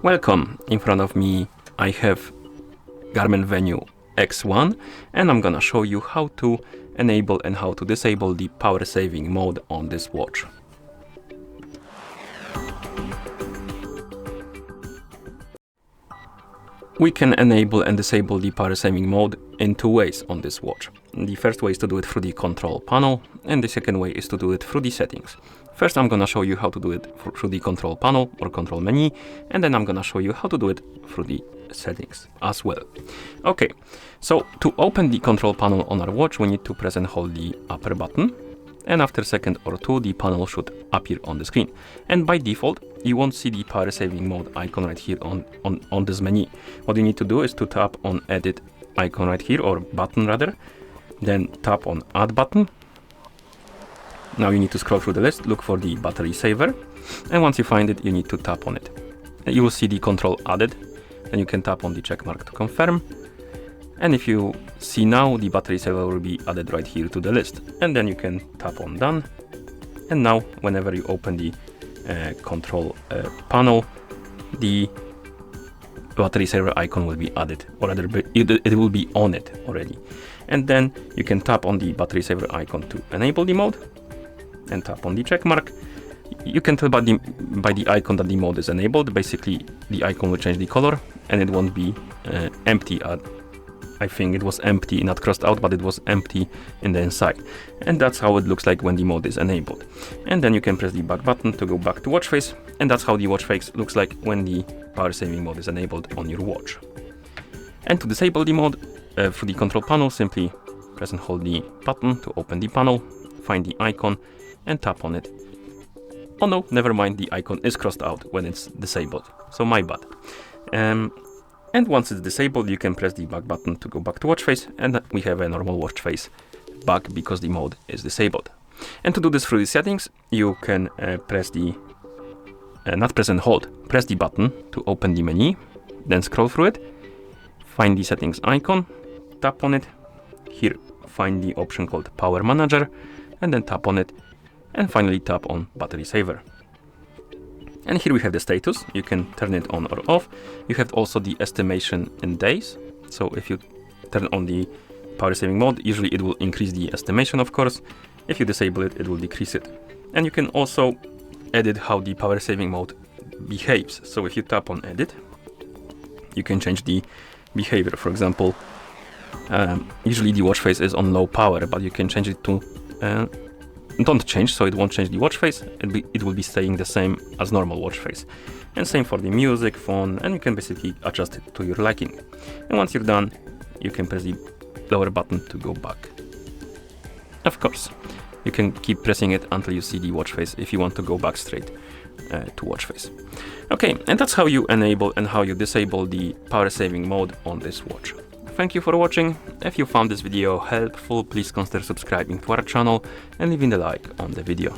Welcome. In front of me I have GARMIN Venu X1 and I'm gonna show you how to enable and how to disable the power saving mode on this watch. We can enable and disable the power saving mode in two ways on this watch. The first way is to do it through the control panel, and the second way is to do it through the settings. First I'm gonna show you how to do it through the control panel or control menu, and then I'm gonna show you how to do it through the settings as well. Okay, so to open the control panel on our watch, we need to press and hold the upper button, and after a second or two the panel should appear on the screen. And by default you won't see the power saving mode icon right here on this menu. What you need to do is to tap on edit icon right here, or button rather, then tap on add button. Now you need to scroll through the list, look for the battery saver, and once you find it you need to tap on it. You will see the control added, then you can tap on the check mark to confirm. And if you see now, the battery saver will be added right here to the list. And then you can tap on done. And now whenever you open the control panel, the battery saver icon will be added, or rather it will be on it already. And then you can tap on the battery saver icon to enable the mode and tap on the check mark. You can tell by the icon that the mode is enabled. Basically the icon will change the color and it won't be empty. I think it was empty, not crossed out, but it was empty in the inside. And that's how it looks like when the mode is enabled. And then you can press the back button to go back to watch face. And that's how the watch face looks like when the power saving mode is enabled on your watch. And to disable the mode through the control panel, simply press and hold the button to open the panel, find the icon and tap on it. Oh no, never mind, the icon is crossed out when it's disabled. So my bad. And once it's disabled, you can press the back button to go back to watch face, and we have a normal watch face back because the mode is disabled. And to do this through the settings, you can press the, not press and hold, press the button to open the menu, then scroll through it, find the settings icon, tap on it, here find the option called Power Manager, and then tap on it, and finally tap on Battery Saver. And here we have the status. You can turn it on or off. You have also the estimation in days. So if you turn on the power saving mode, usually it will increase the estimation, of course. If you disable it, it will decrease it. And you can also edit how the power saving mode behaves. So if you tap on edit, you can change the behavior. For example, usually the watch face is on low power, but you can change it to don't change, so it won't change the watch face. It will be staying the same as normal watch face. And same for the music, phone, and you can basically adjust it to your liking. And once you're done, you can press the lower button to go back. Of course, you can keep pressing it until you see the watch face if you want to go back straight to watch face. Okay, and that's how you enable and how you disable the power saving mode on this watch. Thank you for watching. If you found this video helpful, please consider subscribing to our channel and leaving a like on the video.